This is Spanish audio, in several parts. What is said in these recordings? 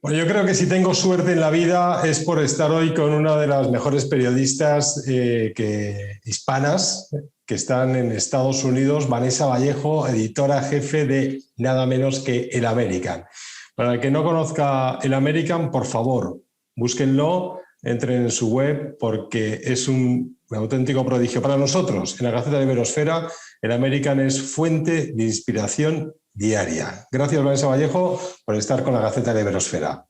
Bueno, yo creo que si tengo suerte en la vida es por estar hoy con una de las mejores periodistas hispanas que están en Estados Unidos, Vanessa Vallejo, editora jefe de nada menos que El American. Para el que no conozca El American, por favor, búsquenlo, entren en su web porque es un auténtico prodigio. Para nosotros, en la Gaceta de Iberosfera, El American es fuente de inspiración diaria. Gracias, Vanessa Vallejo, por estar con la Gaceta de Iberosfera.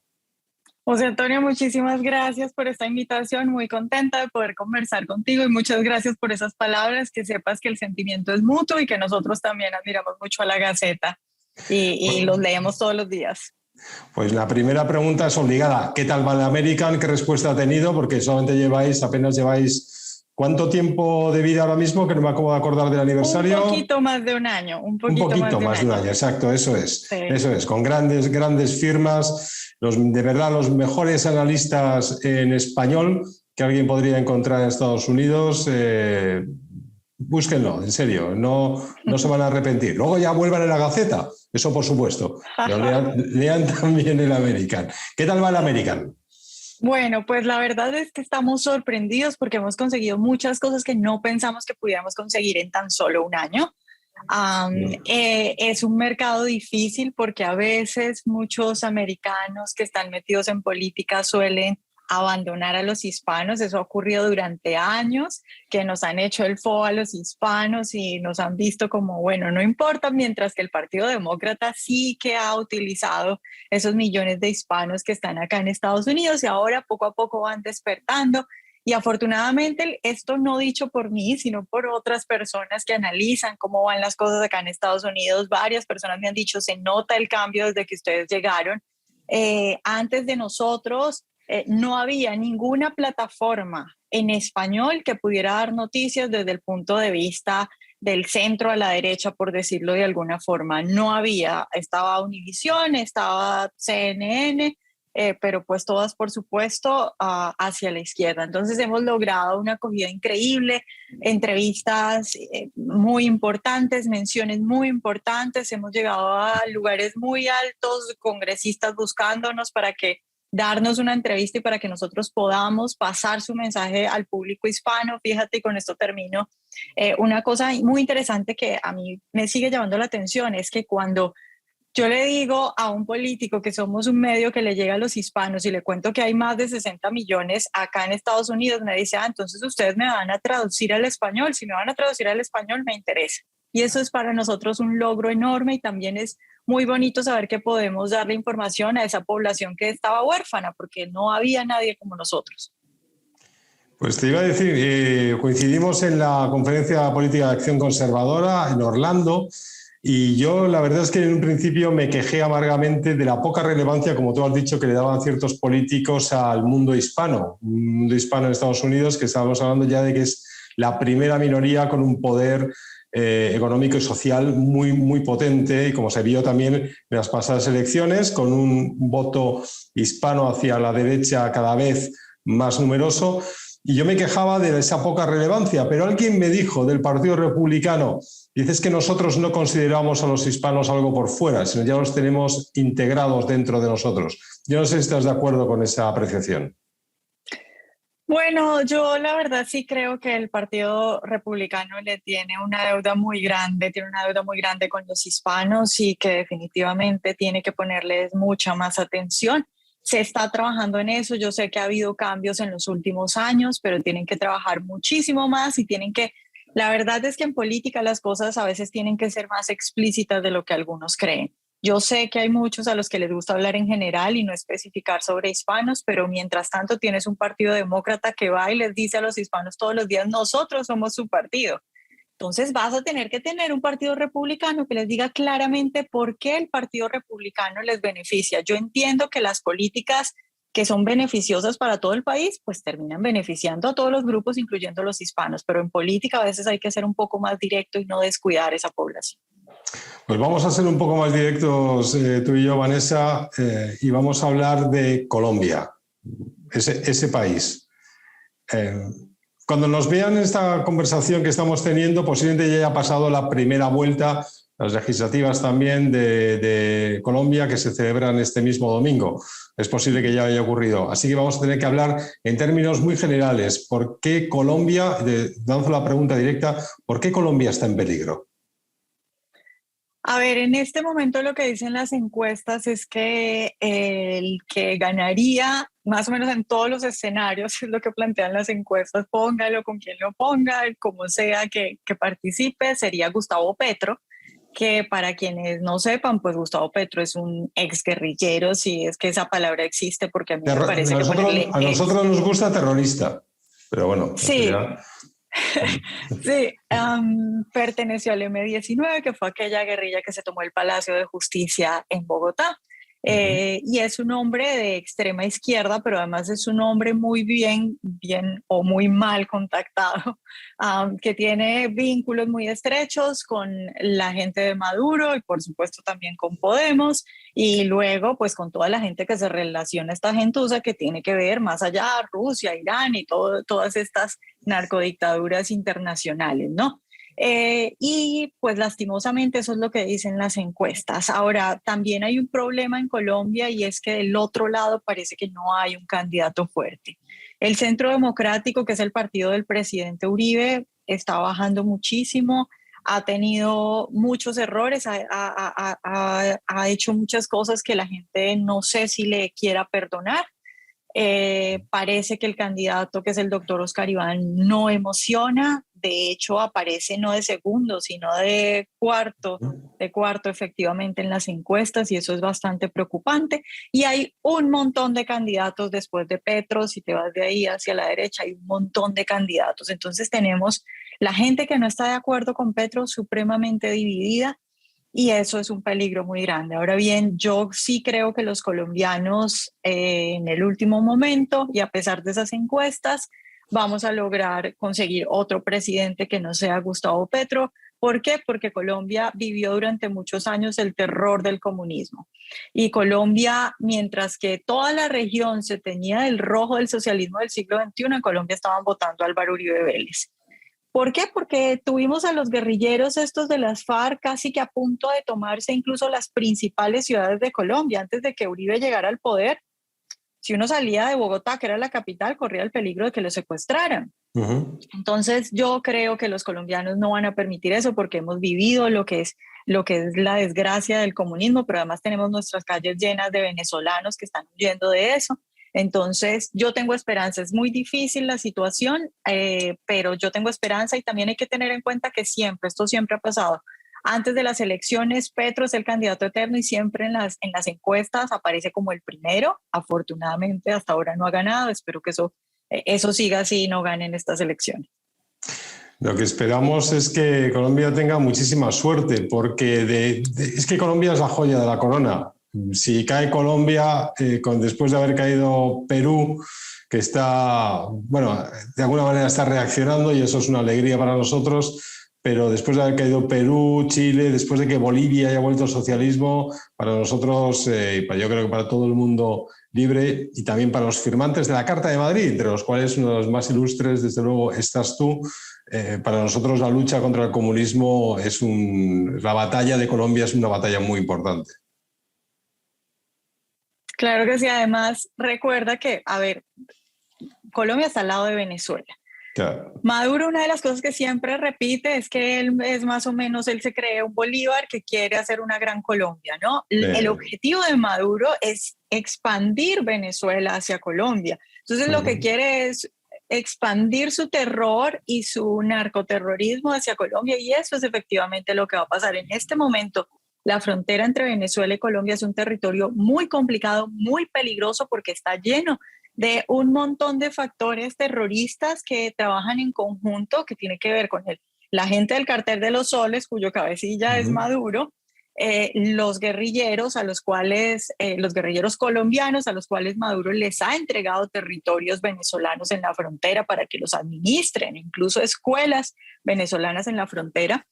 José Antonio, muchísimas gracias por esta invitación, muy contenta de poder conversar contigo y muchas gracias por esas palabras, que sepas que el sentimiento es mutuo y que nosotros también admiramos mucho a la Gaceta y los leemos todos los días. Pues la primera pregunta es obligada. ¿Qué tal va el American? ¿Qué respuesta ha tenido? Porque solamente apenas lleváis, ¿cuánto tiempo de vida ahora mismo? Que no me acabo de acordar del aniversario. Un poquito más de un año. Un poquito más de un año, exacto, eso es. Sí. Eso es, con grandes firmas, de verdad los mejores analistas en español que alguien podría encontrar en Estados Unidos. Búsquenlo, en serio, no se van a arrepentir. Luego ya vuelvan a la Gaceta, eso por supuesto, pero lean también El American. ¿Qué tal va El American? Bueno, pues la verdad es que estamos sorprendidos porque hemos conseguido muchas cosas que no pensamos que pudiéramos conseguir en tan solo un año. Es un mercado difícil porque a veces muchos americanos que están metidos en política suelen abandonar a los hispanos. Eso ha ocurrido durante años, que nos han hecho el fo a los hispanos y nos han visto como, bueno, no importa, mientras que el Partido Demócrata sí que ha utilizado esos millones de hispanos que están acá en Estados Unidos y ahora poco a poco van despertando. Y afortunadamente esto no dicho por mí, sino por otras personas que analizan cómo van las cosas acá en Estados Unidos. Varias personas me han dicho, se nota el cambio desde que ustedes llegaron. Antes de nosotros no había ninguna plataforma en español que pudiera dar noticias desde el punto de vista del centro a la derecha, por decirlo de alguna forma. No había, estaba Univisión, estaba CNN, pero pues todas, por supuesto, hacia la izquierda. Entonces hemos logrado una acogida increíble, entrevistas muy importantes, menciones muy importantes, hemos llegado a lugares muy altos, congresistas buscándonos para que darnos una entrevista y para que nosotros podamos pasar su mensaje al público hispano. Fíjate, y con esto termino, una cosa muy interesante que a mí me sigue llamando la atención es que cuando yo le digo a un político que somos un medio que le llega a los hispanos y le cuento que hay más de 60 millones acá en Estados Unidos, me dice, entonces ustedes me van a traducir al español. Si me van a traducir al español, me interesa. Y eso es para nosotros un logro enorme y también es muy bonito saber que podemos darle información a esa población que estaba huérfana, porque no había nadie como nosotros. Pues te iba a decir, coincidimos en la Conferencia Política de Acción Conservadora en Orlando y yo la verdad es que en un principio me quejé amargamente de la poca relevancia, como tú has dicho, que le daban ciertos políticos al mundo hispano. Un mundo hispano en Estados Unidos que estábamos hablando ya de que es la primera minoría con un poder económico y social muy potente, y como se vio también en las pasadas elecciones, con un voto hispano hacia la derecha cada vez más numeroso. Y yo me quejaba de esa poca relevancia, pero alguien me dijo del Partido Republicano, dices que nosotros no consideramos a los hispanos algo por fuera, sino ya los tenemos integrados dentro de nosotros. Yo no sé si estás de acuerdo con esa apreciación. Bueno, yo la verdad sí creo que el Partido Republicano le tiene una deuda muy grande, con los hispanos y que definitivamente tiene que ponerles mucha más atención. Se está trabajando en eso, yo sé que ha habido cambios en los últimos años, pero tienen que trabajar muchísimo más y la verdad es que en política las cosas a veces tienen que ser más explícitas de lo que algunos creen. Yo sé que hay muchos a los que les gusta hablar en general y no especificar sobre hispanos, pero mientras tanto tienes un partido demócrata que va y les dice a los hispanos todos los días, nosotros somos su partido. Entonces vas a tener que tener un partido republicano que les diga claramente por qué el partido republicano les beneficia. Yo entiendo que las políticas que son beneficiosas para todo el país, pues terminan beneficiando a todos los grupos, incluyendo los hispanos, pero en política a veces hay que ser un poco más directo y no descuidar esa población. Pues vamos a ser un poco más directos tú y yo, Vanessa, y vamos a hablar de Colombia, ese país. Cuando nos vean esta conversación que estamos teniendo, posiblemente ya haya pasado la primera vuelta las legislativas también de Colombia que se celebran este mismo domingo. Es posible que ya haya ocurrido. Así que vamos a tener que hablar en términos muy generales. ¿Por qué Colombia, dando la pregunta directa, ¿por qué Colombia está en peligro? A ver, en este momento lo que dicen las encuestas es que el que ganaría, más o menos en todos los escenarios, es lo que plantean las encuestas, póngalo con quien lo ponga, como sea que participe, sería Gustavo Petro, que para quienes no sepan, pues Gustavo Petro es un exguerrillero, si es que esa palabra existe, porque a mí me parece que ponerle A ex... nosotros nos gusta terrorista, pero bueno, Sí, ya. sí, perteneció al M-19, que fue aquella guerrilla que se tomó el Palacio de Justicia en Bogotá. Y es un hombre de extrema izquierda, pero además es un hombre muy bien o muy mal contactado, que tiene vínculos muy estrechos con la gente de Maduro y por supuesto también con Podemos, y luego pues con toda la gente que se relaciona a esta gentuza que tiene que ver más allá, Rusia, Irán y todas estas narcodictaduras internacionales, ¿no? Y pues lastimosamente eso es lo que dicen las encuestas. Ahora, también hay un problema en Colombia y es que del otro lado parece que no hay un candidato fuerte. El Centro Democrático, que es el partido del presidente Uribe, está bajando muchísimo, ha tenido muchos errores, ha hecho muchas cosas que la gente no sé si le quiera perdonar. Parece que el candidato, que es el doctor Oscar Iván, no emociona. De hecho, aparece no de segundo, sino de cuarto efectivamente en las encuestas, y eso es bastante preocupante. Y hay un montón de candidatos después de Petro. Si te vas de ahí hacia la derecha, hay un montón de candidatos. Entonces tenemos la gente que no está de acuerdo con Petro supremamente dividida, y eso es un peligro muy grande. Ahora bien, yo sí creo que los colombianos en el último momento, y a pesar de esas encuestas, vamos a lograr conseguir otro presidente que no sea Gustavo Petro. ¿Por qué? Porque Colombia vivió durante muchos años el terror del comunismo. Y Colombia, mientras que toda la región se teñía del rojo del socialismo del siglo XXI, en Colombia estaban votando a Álvaro Uribe Vélez. ¿Por qué? Porque tuvimos a los guerrilleros estos de las FARC casi que a punto de tomarse incluso las principales ciudades de Colombia antes de que Uribe llegara al poder. Si uno salía de Bogotá, que era la capital, corría el peligro de que lo secuestraran. Entonces yo creo que los colombianos no van a permitir eso, porque hemos vivido lo que es la desgracia del comunismo, pero además tenemos nuestras calles llenas de venezolanos que están huyendo de eso. Entonces yo tengo esperanza. Es muy difícil la situación, pero yo tengo esperanza, y también hay que tener en cuenta que esto siempre ha pasado. Antes de las elecciones, Petro es el candidato eterno y siempre en las encuestas aparece como el primero. Afortunadamente hasta ahora no ha ganado. Espero que eso siga así y no ganen estas elecciones. Lo que esperamos es que Colombia tenga muchísima suerte, porque es que Colombia es la joya de la corona. Si cae Colombia, después de haber caído Perú, que está, bueno, de alguna manera está reaccionando, y eso es una alegría para nosotros, pero después de haber caído Perú, Chile, después de que Bolivia haya vuelto al socialismo, para nosotros, yo creo que para todo el mundo libre, y también para los firmantes de la Carta de Madrid, entre los cuales uno de los más ilustres, desde luego, estás tú. Para nosotros la lucha contra el comunismo la batalla de Colombia es una batalla muy importante. Claro que sí. Además, recuerda que, a ver, Colombia está al lado de Venezuela. Claro. Maduro, una de las cosas que siempre repite es que él es más o menos, él se cree un Bolívar que quiere hacer una gran Colombia, ¿no? El objetivo de Maduro es expandir Venezuela hacia Colombia. Entonces lo que quiere es expandir su terror y su narcoterrorismo hacia Colombia, y eso es efectivamente lo que va a pasar. En este momento, la frontera entre Venezuela y Colombia es un territorio muy complicado, muy peligroso, porque está lleno de un montón de factores terroristas que trabajan en conjunto, que tiene que ver con la gente del Cartel de los Soles, cuyo cabecilla es Maduro, los guerrilleros los guerrilleros colombianos, a los cuales Maduro les ha entregado territorios venezolanos en la frontera para que los administren, incluso escuelas venezolanas en la frontera.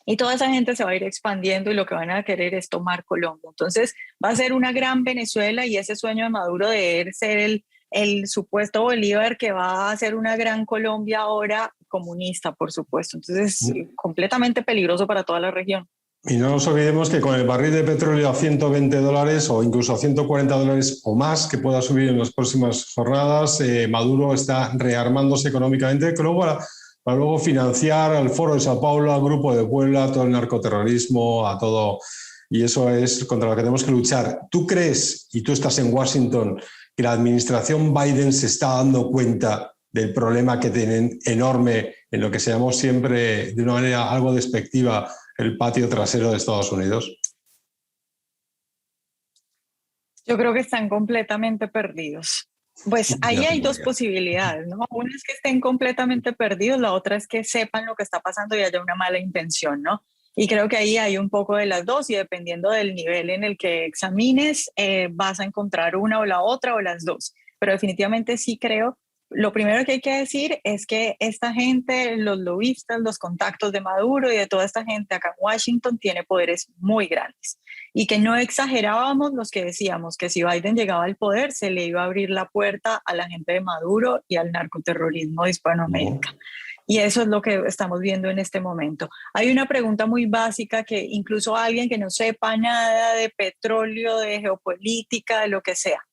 Y toda esa gente se va a ir expandiendo, y lo que van a querer es tomar Colombia. Entonces va a ser una gran Venezuela, y ese sueño de Maduro de ser el supuesto Bolívar que va a hacer una gran Colombia ahora, comunista, por supuesto. Entonces es completamente peligroso para toda la región. Y no nos olvidemos que con el barril de petróleo a $120 o incluso a $140 o más, que pueda subir en las próximas jornadas, Maduro está rearmándose económicamente, que luego para luego financiar al Foro de Sao Paulo, al Grupo de Puebla, a todo el narcoterrorismo, a todo. Y eso es contra lo que tenemos que luchar. ¿Tú crees, y tú estás en Washington, que la administración Biden se está dando cuenta del problema que tienen enorme en lo que se llamó siempre, de una manera algo despectiva, el patio trasero de Estados Unidos? Yo creo que están completamente perdidos. Pues ahí Ya te hay puedo dos decir. posibilidades, ¿no? Una es que estén completamente perdidos, la otra es que sepan lo que está pasando y haya una mala intención, ¿no? Y creo que ahí hay un poco de las dos y dependiendo del nivel en el que examines, vas a encontrar una o la otra o las dos. Pero definitivamente sí creo, lo primero que hay que decir es que esta gente, los lobistas, los contactos de Maduro y de toda esta gente acá en Washington tiene poderes muy grandes y que no exagerábamos los que decíamos que si Biden llegaba al poder se le iba a abrir la puerta a la gente de Maduro y al narcoterrorismo de Hispanoamérica. Y eso es lo que estamos viendo en este momento. Hay una pregunta muy básica que incluso alguien que no sepa nada de petróleo, de geopolítica, de lo que sea.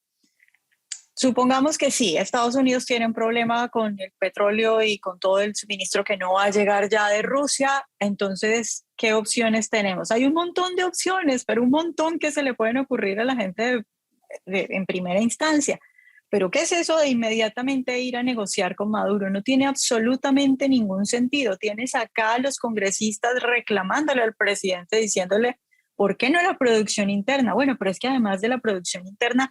Supongamos que sí, Estados Unidos tiene un problema con el petróleo y con todo el suministro que no va a llegar ya de Rusia. Entonces, ¿qué opciones tenemos? Hay un montón de opciones, pero un montón que se le pueden ocurrir a la gente en primera instancia. Pero ¿qué es eso de inmediatamente ir a negociar con Maduro? No tiene absolutamente ningún sentido. Tienes acá a los congresistas reclamándole al presidente, diciéndole, ¿por qué no la producción interna? Bueno, pero es que además de la producción interna,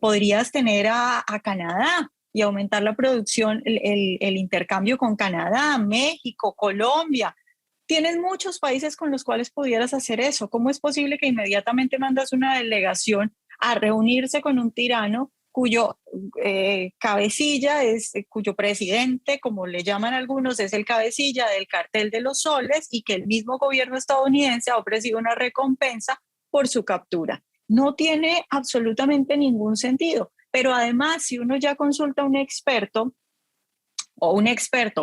podrías tener a Canadá y aumentar la producción, el intercambio con Canadá, México, Colombia. Tienes muchos países con los cuales pudieras hacer eso. ¿Cómo es posible que inmediatamente mandas una delegación a reunirse con un tirano cuyo cabecilla es, cuyo presidente, como le llaman algunos, es el cabecilla del cartel de los soles y que el mismo gobierno estadounidense ha ofrecido una recompensa por su captura? No tiene absolutamente ningún sentido. Pero además, si uno ya consulta a un experto o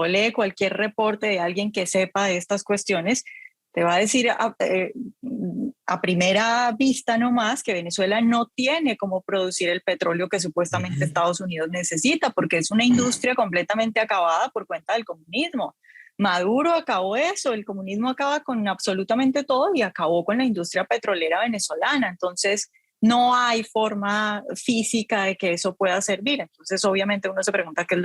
lee cualquier reporte de alguien que sepa de estas cuestiones, te va a decir a primera vista nomás que Venezuela no tiene cómo producir el petróleo que supuestamente Estados Unidos necesita, porque es una industria completamente acabada por cuenta del comunismo. Maduro acabó eso, el comunismo acaba con absolutamente todo y acabó con la industria petrolera venezolana. Entonces, no hay forma física de que eso pueda servir. Entonces, obviamente uno se pregunta qué es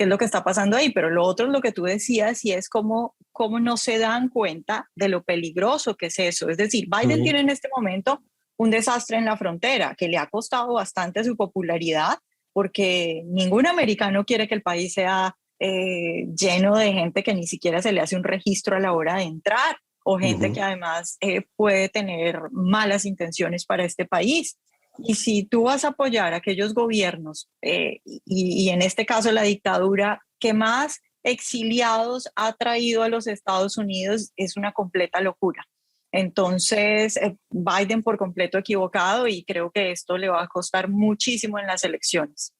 lo que está pasando ahí, pero lo otro es lo que tú decías y es cómo no se dan cuenta de lo peligroso que es eso. Es decir, Biden tiene en este momento un desastre en la frontera que le ha costado bastante su popularidad porque ningún americano quiere que el país sea lleno de gente que ni siquiera se le hace un registro a la hora de entrar o gente que además puede tener malas intenciones para este país. Y si tú vas a apoyar a aquellos gobiernos, y en este caso la dictadura, que más exiliados ha traído a los Estados Unidos, es una completa locura. Entonces, Biden por completo equivocado y creo que esto le va a costar muchísimo en las elecciones.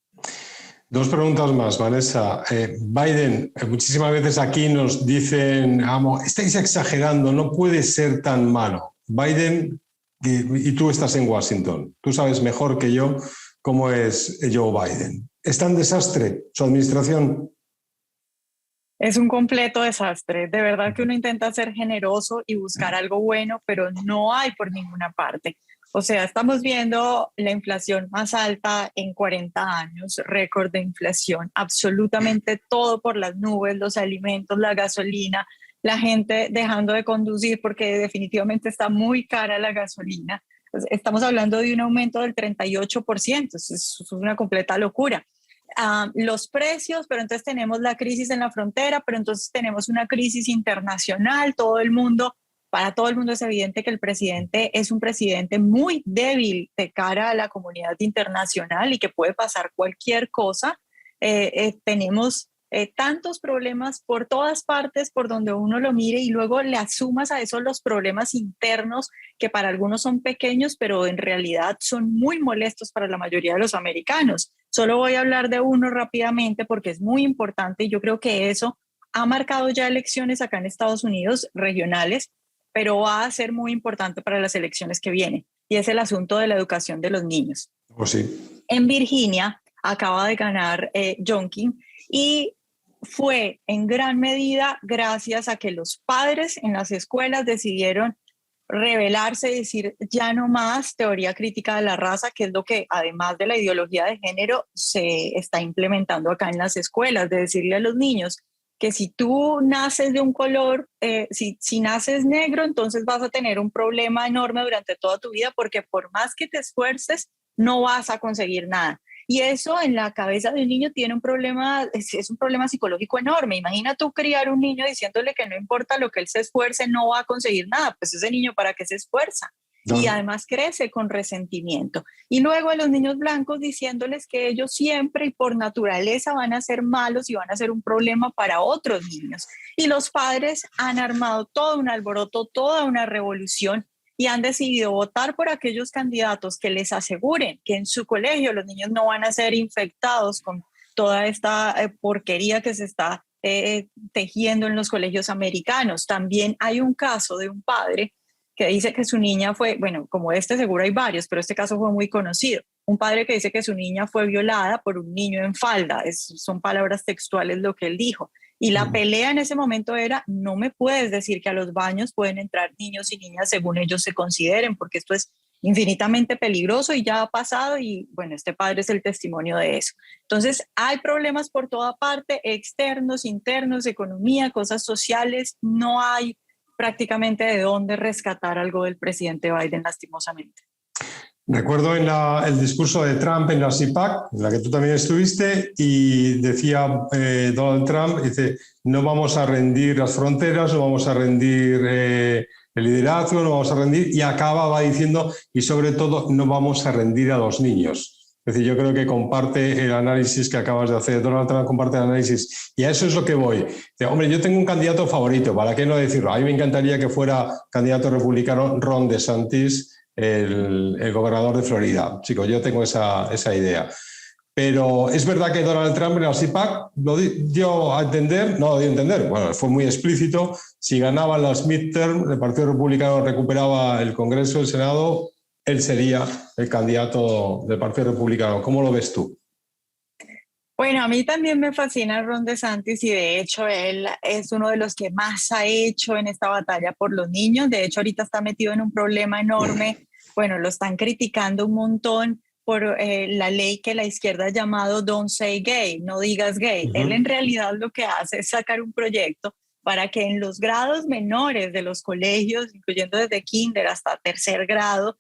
Dos preguntas más, Vanessa. Biden, muchísimas veces aquí nos dicen, estáis exagerando, no puede ser tan malo. Biden, y tú estás en Washington, tú sabes mejor que yo cómo es Joe Biden. ¿Es tan desastre su administración? Es un completo desastre. De verdad que uno intenta ser generoso y buscar algo bueno, pero no hay por ninguna parte. O sea, estamos viendo la inflación más alta en 40 años, récord de inflación, absolutamente todo por las nubes, los alimentos, la gasolina, la gente dejando de conducir porque definitivamente está muy cara la gasolina. Estamos hablando de un aumento del 38%, es una completa locura. Los precios, pero entonces tenemos la crisis en la frontera, pero entonces tenemos una crisis internacional, para todo el mundo es evidente que el presidente es un presidente muy débil de cara a la comunidad internacional y que puede pasar cualquier cosa. Tenemos tantos problemas por todas partes, por donde uno lo mire, y luego le asumas a eso los problemas internos que para algunos son pequeños, pero en realidad son muy molestos para la mayoría de los americanos. Solo voy a hablar de uno rápidamente porque es muy importante y yo creo que eso ha marcado ya elecciones acá en Estados Unidos regionales, pero va a ser muy importante para las elecciones que vienen, y es el asunto de la educación de los niños. Oh, sí. En Virginia acaba de ganar Youngkin, y fue en gran medida gracias a que los padres en las escuelas decidieron rebelarse y decir ya no más teoría crítica de la raza, que es lo que además de la ideología de género se está implementando acá en las escuelas, de decirle a los niños que si tú naces de un color, si naces negro, entonces vas a tener un problema enorme durante toda tu vida, porque por más que te esfuerces, no vas a conseguir nada. Y eso en la cabeza de un niño tiene un problema, es un problema psicológico enorme. Imagina tú criar un niño diciéndole que no importa lo que él se esfuerce, no va a conseguir nada. Pues ese niño, ¿para qué se esfuerza? No. Y además crece con resentimiento. Y luego a los niños blancos diciéndoles que ellos siempre y por naturaleza van a ser malos y van a ser un problema para otros niños. Y los padres han armado todo un alboroto, toda una revolución, y han decidido votar por aquellos candidatos que les aseguren que en su colegio los niños no van a ser infectados con toda esta porquería que se está tejiendo en los colegios americanos. También hay un caso de un padre que dice que su niña fue, bueno, como este seguro hay varios, pero este caso fue muy conocido. Un padre que dice que su niña fue violada por un niño en falda. Son palabras textuales lo que él dijo. Y la pelea en ese momento era: no me puedes decir que a los baños pueden entrar niños y niñas según ellos se consideren, porque esto es infinitamente peligroso y ya ha pasado. Y bueno, este padre es el testimonio de eso. Entonces hay problemas por toda parte, externos, internos, economía, cosas sociales. No hay prácticamente de dónde rescatar algo del presidente Biden, lastimosamente. Recuerdo el discurso de Trump en la CPAC, en la que tú también estuviste, y decía Donald Trump, dice, no vamos a rendir las fronteras, no vamos a rendir el liderazgo, no vamos a rendir, y acababa diciendo, y sobre todo, no vamos a rendir a los niños. Es decir, yo creo que comparte el análisis que acabas de hacer. Donald Trump comparte el análisis, y a eso es lo que voy. Dice, hombre, yo tengo un candidato favorito, ¿para qué no decirlo? A mí me encantaría que fuera candidato republicano Ron DeSantis, el gobernador de Florida. Chicos, yo tengo esa idea. Pero es verdad que Donald Trump en la CPAC lo dio a entender, no lo dio a entender, bueno, fue muy explícito, si ganaban las midterm, el Partido Republicano recuperaba el Congreso, el Senado, él sería el candidato del Partido Republicano. ¿Cómo lo ves tú? Bueno, a mí también me fascina Ron DeSantis, y de hecho él es uno de los que más ha hecho en esta batalla por los niños. De hecho, ahorita está metido en un problema enorme. Bueno, lo están criticando un montón por la ley que la izquierda ha llamado Don't Say Gay, no digas gay. Él en realidad lo que hace es sacar un proyecto para que en los grados menores de los colegios, incluyendo desde kinder hasta tercer grado,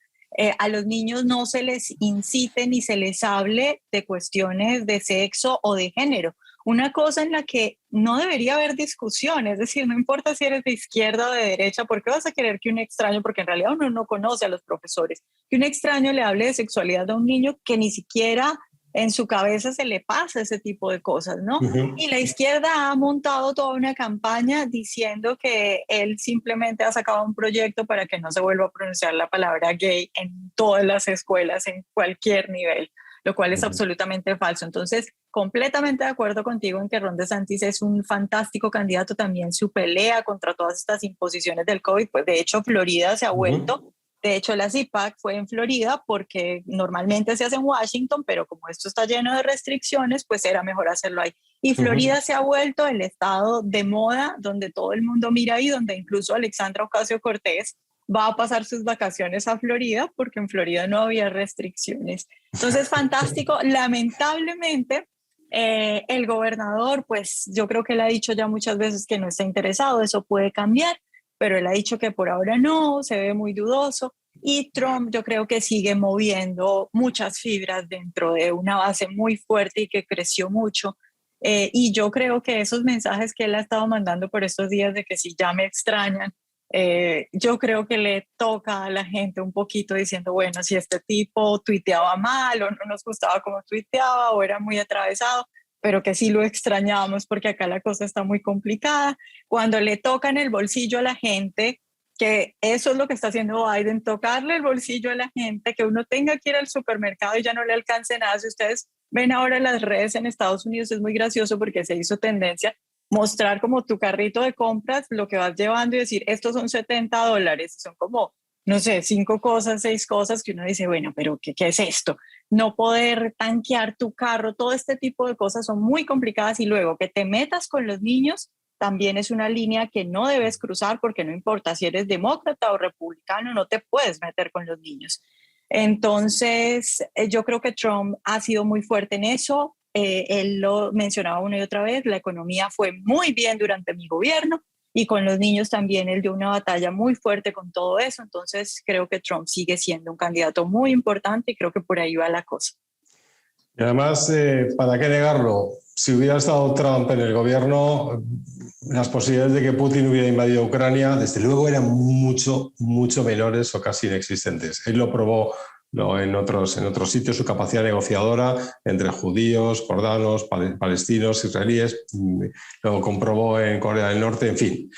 a los niños no se les incite ni se les hable de cuestiones de sexo o de género. Una cosa en la que no debería haber discusión, es decir, no importa si eres de izquierda o de derecha, ¿por qué vas a querer que un extraño, porque en realidad uno no conoce a los profesores, que un extraño le hable de sexualidad a un niño que ni siquiera en su cabeza se le pasa ese tipo de cosas, ¿no? Y la izquierda ha montado toda una campaña diciendo que él simplemente ha sacado un proyecto para que no se vuelva a pronunciar la palabra gay en todas las escuelas, en cualquier nivel, lo cual es absolutamente falso. Entonces, completamente de acuerdo contigo en que Ron DeSantis es un fantástico candidato. También su pelea contra todas estas imposiciones del COVID, pues de hecho Florida se ha vuelto... De hecho, la CPAC fue en Florida porque normalmente se hace en Washington, pero como esto está lleno de restricciones, pues era mejor hacerlo ahí. Y Florida se ha vuelto el estado de moda donde todo el mundo mira ahí, donde incluso Alexandra Ocasio-Cortez va a pasar sus vacaciones a Florida porque en Florida no había restricciones. Entonces, fantástico. Lamentablemente, el gobernador, pues yo creo que él ha dicho ya muchas veces que no está interesado, eso puede cambiar, pero él ha dicho que por ahora no, se ve muy dudoso. Y Trump yo creo que sigue moviendo muchas fibras dentro de una base muy fuerte y que creció mucho. Y yo creo que esos mensajes que él ha estado mandando por estos días de que si ya me extrañan, yo creo que le toca a la gente un poquito diciendo, bueno, si este tipo tuiteaba mal o no nos gustaba cómo tuiteaba o era muy atravesado, pero que sí lo extrañamos porque acá la cosa está muy complicada. Cuando le tocan el bolsillo a la gente, que eso es lo que está haciendo Biden, tocarle el bolsillo a la gente, que uno tenga que ir al supermercado y ya no le alcance nada. Si ustedes ven ahora las redes en Estados Unidos, es muy gracioso porque se hizo tendencia mostrar como tu carrito de compras, lo que vas llevando y decir, estos son $70, son como, no sé, 5 cosas, 6 cosas que uno dice, bueno, pero ¿qué es esto? No poder tanquear tu carro, todo este tipo de cosas son muy complicadas y luego que te metas con los niños también es una línea que no debes cruzar porque no importa si eres demócrata o republicano, no te puedes meter con los niños. Entonces, yo creo que Trump ha sido muy fuerte en eso. Él lo mencionaba una y otra vez, la economía fue muy bien durante mi gobierno y con los niños también él dio una batalla muy fuerte con todo eso. Entonces, creo que Trump sigue siendo un candidato muy importante y creo que por ahí va la cosa. Y además, ¿para qué negarlo? Si hubiera estado Trump en el gobierno, las posibilidades de que Putin hubiera invadido Ucrania, desde luego eran mucho, mucho menores o casi inexistentes. Él lo probó en otros sitios, su capacidad negociadora entre judíos, jordanos, palestinos, israelíes, lo comprobó en Corea del Norte, en fin.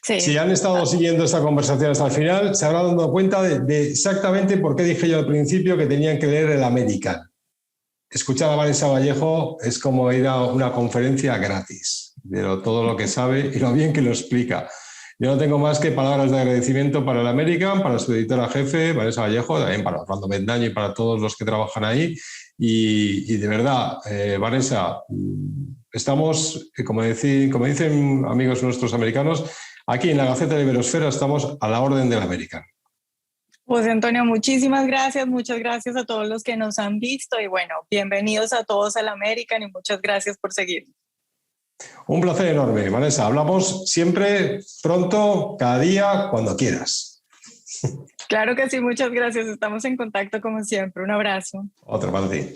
Sí. Si han estado siguiendo esta conversación hasta el final, se habrán dado cuenta de exactamente por qué dije yo al principio que tenían que leer el American. Escuchar a Vanessa Vallejo es como ir a una conferencia gratis, de todo lo que sabe y lo bien que lo explica. Yo no tengo más que palabras de agradecimiento para el American, para su editora jefe, Vanessa Vallejo, también para Orlando Bendaño y para todos los que trabajan ahí. Y de verdad, Vanessa, estamos, como dicen amigos nuestros americanos, aquí en la Gaceta de Iberosfera estamos a la orden del American. Pues Antonio, muchísimas gracias, muchas gracias a todos los que nos han visto y bueno, bienvenidos a todos al American y muchas gracias por seguirnos. Un placer enorme, Vanessa. Hablamos siempre, pronto, cada día, cuando quieras. Claro que sí, muchas gracias. Estamos en contacto como siempre. Un abrazo. Otra para ti.